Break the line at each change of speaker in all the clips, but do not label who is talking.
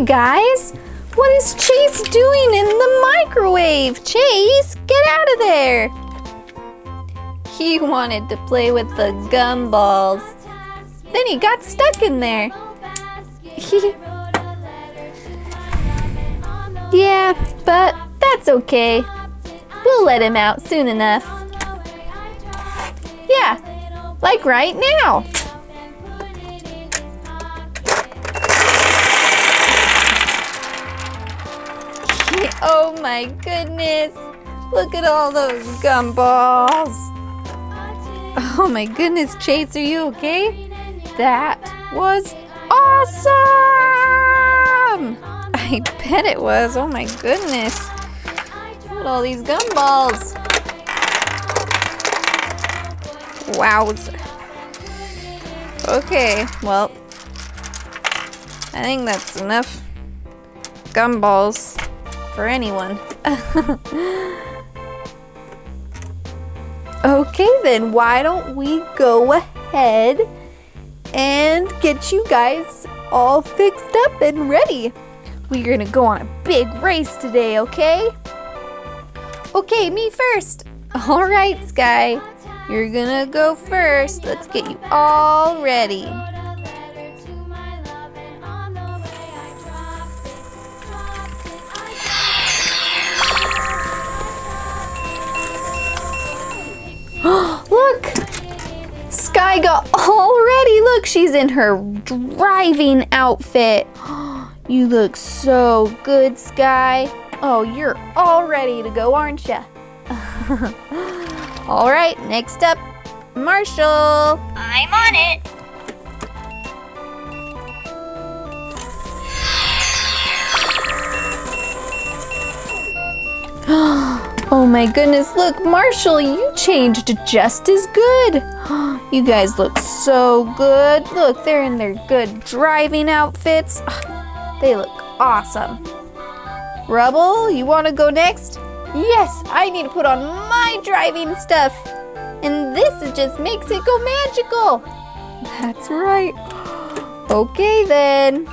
Hey guys, what is Chase doing in the microwave? Chase, get out of there. He wanted to play with the gumballs. Then he got stuck in there. Yeah, but that's okay. We'll let him out soon enough. Yeah, like right now. Oh my goodness, look at all those gumballs. Oh my goodness, Chase, are you okay? That was awesome! I bet it was, oh my goodness. Look at all these gumballs. Wowza. Okay, well, I think that's enough gumballs for anyone. Okay, then why don't we go ahead and get you guys all fixed up and ready. We're gonna go on a big race today, okay? Okay, me first. All right, Skye, you're gonna go first. Let's get you all ready. Look! Skye got all ready. Look, she's in her driving outfit. You look so good, Skye. Oh, you're all ready to go, aren't you? All right, next up, Marshall.
I'm on it.
Oh my goodness, look, Marshall, you changed just as good. You guys look so good. Look, they're in their good driving outfits. They look awesome. Rubble, you want to go next? Yes, I need to put on my driving stuff. And this just makes it go magical. That's right. Okay then.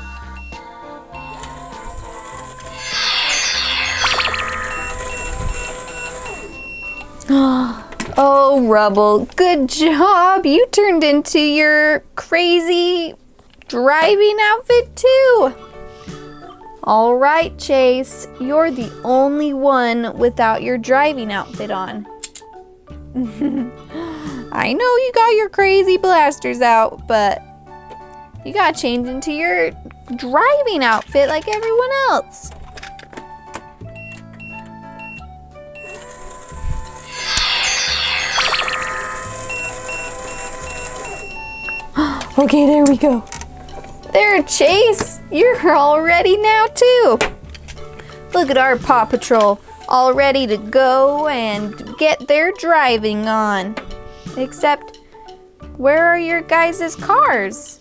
Oh, Rubble, good job. You turned into your crazy driving outfit too. All right, Chase, you're the only one without your driving outfit on. I know you got your crazy blasters out, but you gotta change into your driving outfit like everyone else. Okay, there we go. There, Chase, you're all ready now too. Look at our Paw Patrol, all ready to go and get their driving on. Except, where are your guys' cars?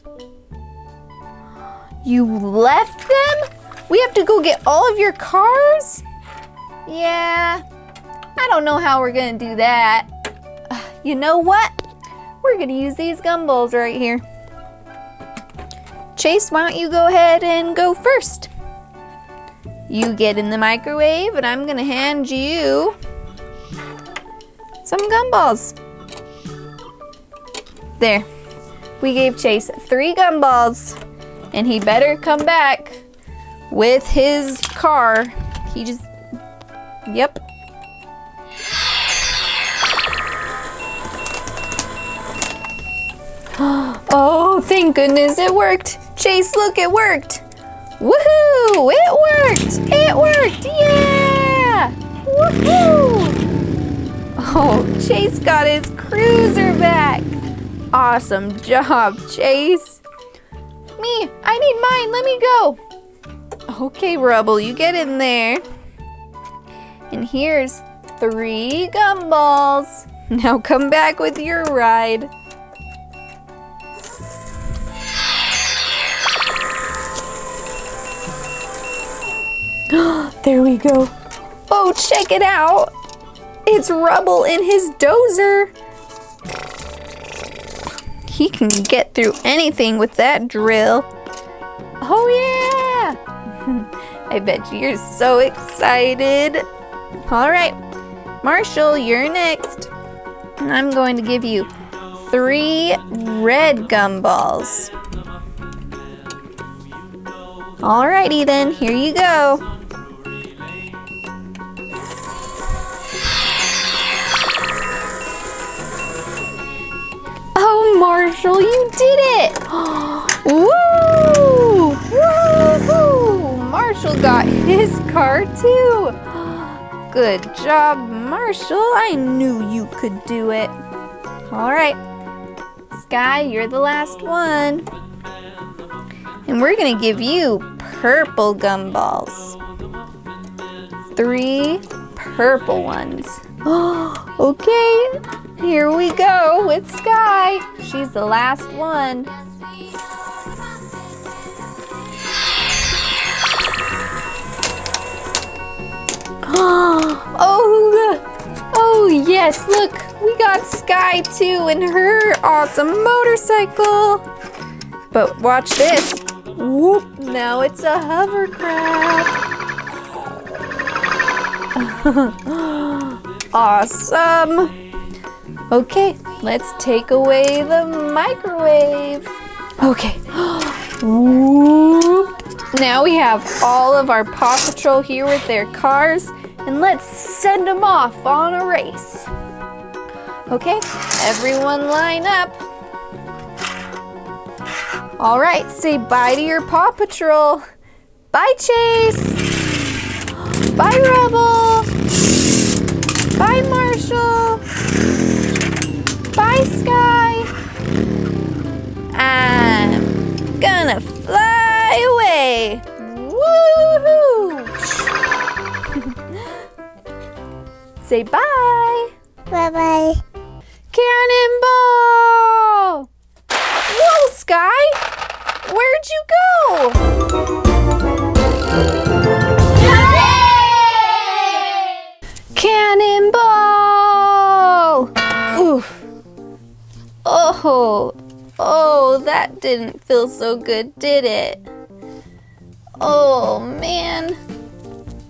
You left them? We have to go get all of your cars? Yeah, I don't know how we're gonna do that. You know what? We're gonna use these gumballs right here. Chase, why don't you go ahead and go first? You get in the microwave and I'm gonna hand you some gumballs. There, we gave Chase 3 gumballs and he better come back with his car. Yep. Oh, thank goodness it worked. Chase, look, it worked. Woohoo! It worked! It worked! Yeah! Woohoo! Oh, Chase got his cruiser back. Awesome job, Chase. Me, I need mine. Let me go. Okay, Rubble, you get in there. And here's 3 gumballs. Now come back with your ride. There we go. Oh, check it out. It's Rubble in his dozer. He can get through anything with that drill. Oh yeah! I bet you're so excited. All right, Marshall, you're next. I'm going to give you 3 red gumballs. Alrighty then, here you go. Oh, Marshall, you did it! Woo! Woo-hoo! Marshall got his car too. Good job, Marshall. I knew you could do it. All right, Skye, you're the last one. And we're gonna give you purple gumballs. 3 purple ones. Okay, here we go with Skye. She's the last one. Oh yes, look, we got Skye too in her awesome motorcycle. But watch this. Whoop, now it's a hovercraft. Awesome. Okay, let's take away the microwave. Okay. Whoop. Now we have all of our Paw Patrol here with their cars, and let's send them off on a race. Okay, everyone line up. All right, say bye to your Paw Patrol. Bye, Chase. Bye, Rebel. Bye, Marshall. Bye, Skye. I'm gonna fly away. Woohoo! Say bye.
Bye-bye.
Cannonball! Whoa, Skye! Where'd you go? Cannonball! Oof. Oh, that didn't feel so good, did it? Oh, man.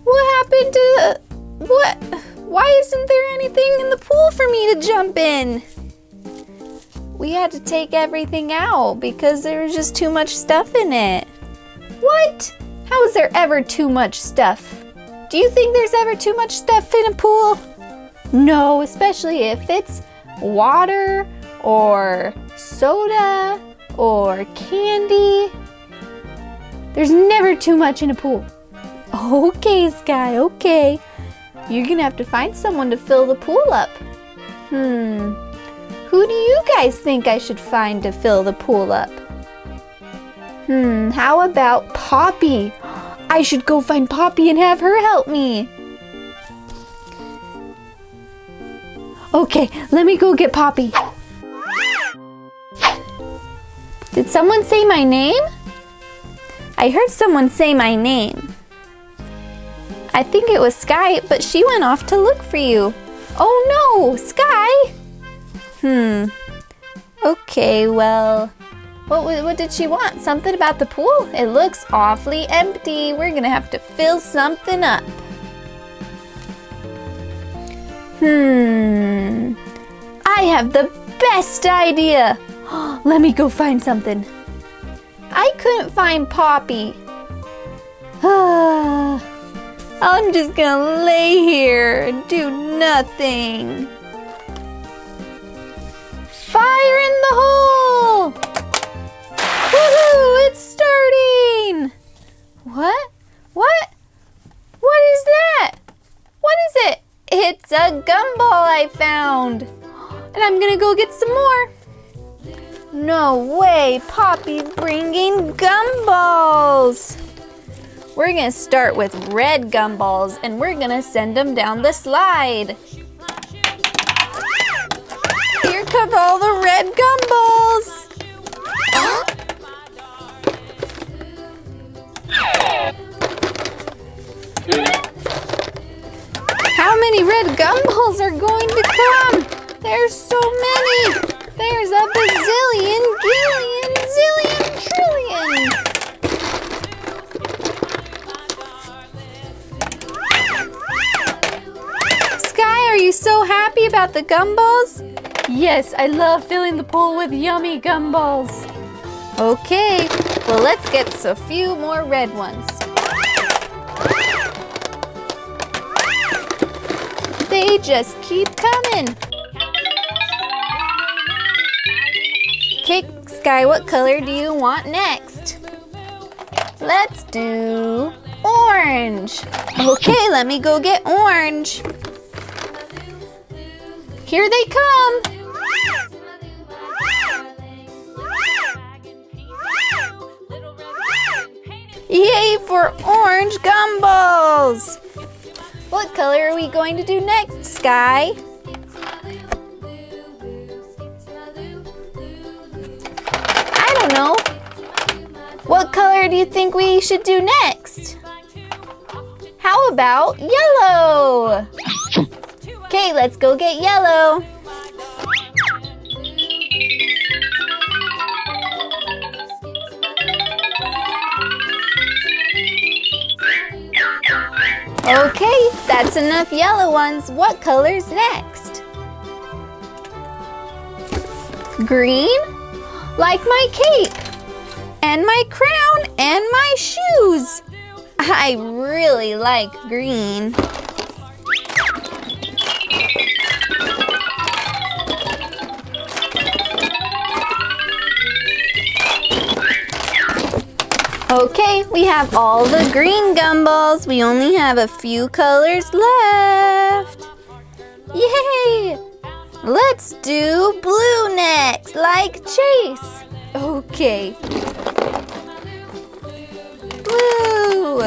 What happened to the... What? Why isn't there anything in the pool for me to jump in? We had to take everything out because there was just too much stuff in it. What? How is there ever too much stuff? Do you think there's ever too much stuff in a pool? No, especially if it's water or soda or candy. There's never too much in a pool. Okay, Skye, okay. You're gonna have to find someone to fill the pool up. Who do you guys think I should find to fill the pool up? How about Poppy? I should go find Poppy and have her help me. Okay, let me go get Poppy. Did someone say my name? I heard someone say my name. I think it was Skye, but she went off to look for you. Oh no, Skye! Okay, well, what did she want? Something about the pool? It looks awfully empty. We're gonna have to fill something up. I have the best idea. Let me go find something. I couldn't find Poppy. I'm just gonna lay here and do nothing. Fire in the hole! Woohoo! It's starting! What? What is that? What is it? It's a gumball I found. And I'm gonna go get some more. No way, Poppy's bringing gumballs. We're gonna start with red gumballs and we're gonna send them down the slide. Here come all the red gumballs. How many red gumballs are going to come? There's so many. There's a bazillion, gillion, zillion, trillion. about the gumballs? Yes, I love filling the pool with yummy gumballs. Okay, well let's get a few more red ones. They just keep coming. Okay, Skye, what color do you want next? Let's do orange. Okay, let me go get orange. Here they come. Yay for orange gumballs! What color are we going to do next, Skye? I don't know. What color do you think we should do next? How about yellow? Okay, let's go get yellow. Okay, that's enough yellow ones. What color's next? Green? Like my cape, and my crown, and my shoes. I really like green. Okay, we have all the green gumballs. We only have a few colors left. Yay! Let's do blue next, like Chase. Okay. Blue.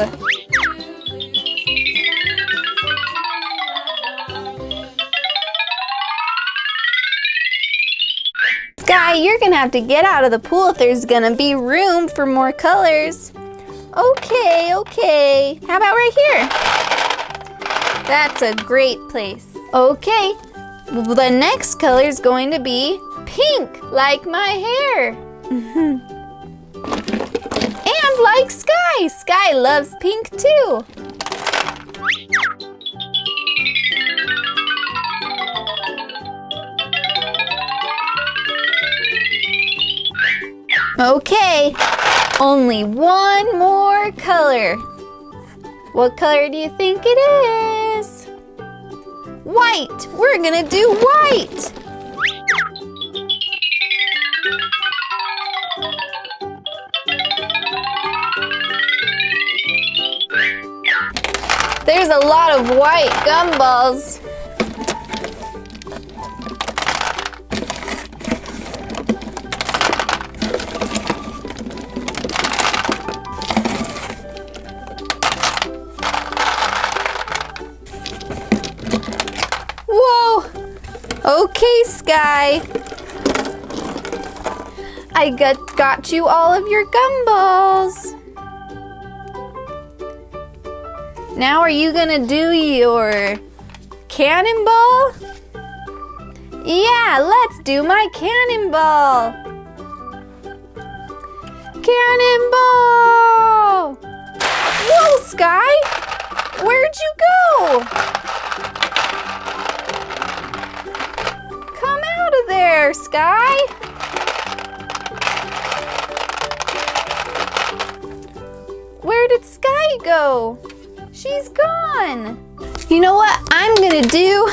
Skye, you're gonna have to get out of the pool if there's gonna be room for more colors. Okay, okay. How about right here? That's a great place. Okay, the next color is going to be pink, like my hair. And like Skye. Skye loves pink too. Okay, only one more color. What color do you think it is? White. We're gonna do white. There's a lot of white gumballs. Okay, Skye. I got you all of your gumballs. Now are you gonna do your cannonball? Yeah, let's do my cannonball. Cannonball! Whoa, Skye! Where'd you go? There, Skye. Where did Skye go? She's gone. You know what? I'm gonna do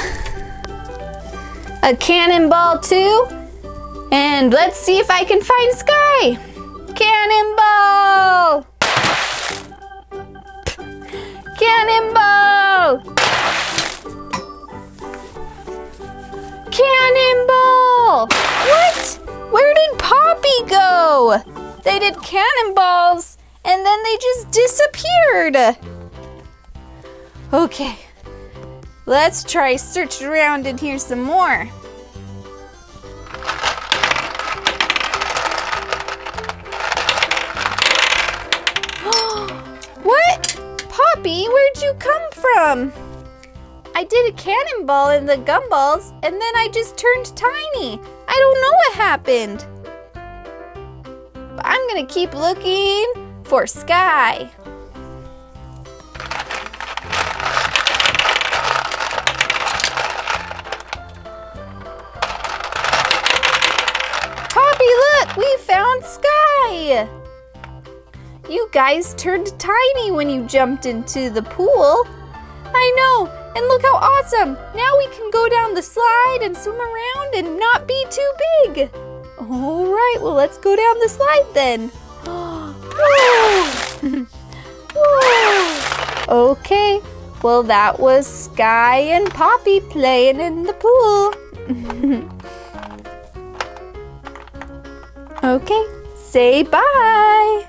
a cannonball too, and let's see if I can find Skye. Cannonball! Cannonball! Cannonball! What? Where did Poppy go? They did cannonballs and then they just disappeared. Okay, let's try searching around in here some more. What? Poppy, where'd you come from? I did a cannonball in the gumballs and then I just turned tiny. I don't know what happened. But I'm gonna keep looking for Skye. on Skye. You guys turned tiny when you jumped into the pool. I know, and look how awesome. Now we can go down the slide and swim around and not be too big. All right, well, let's go down the slide then. Okay, well, that was Skye and Poppy playing in the pool. Okay, say bye.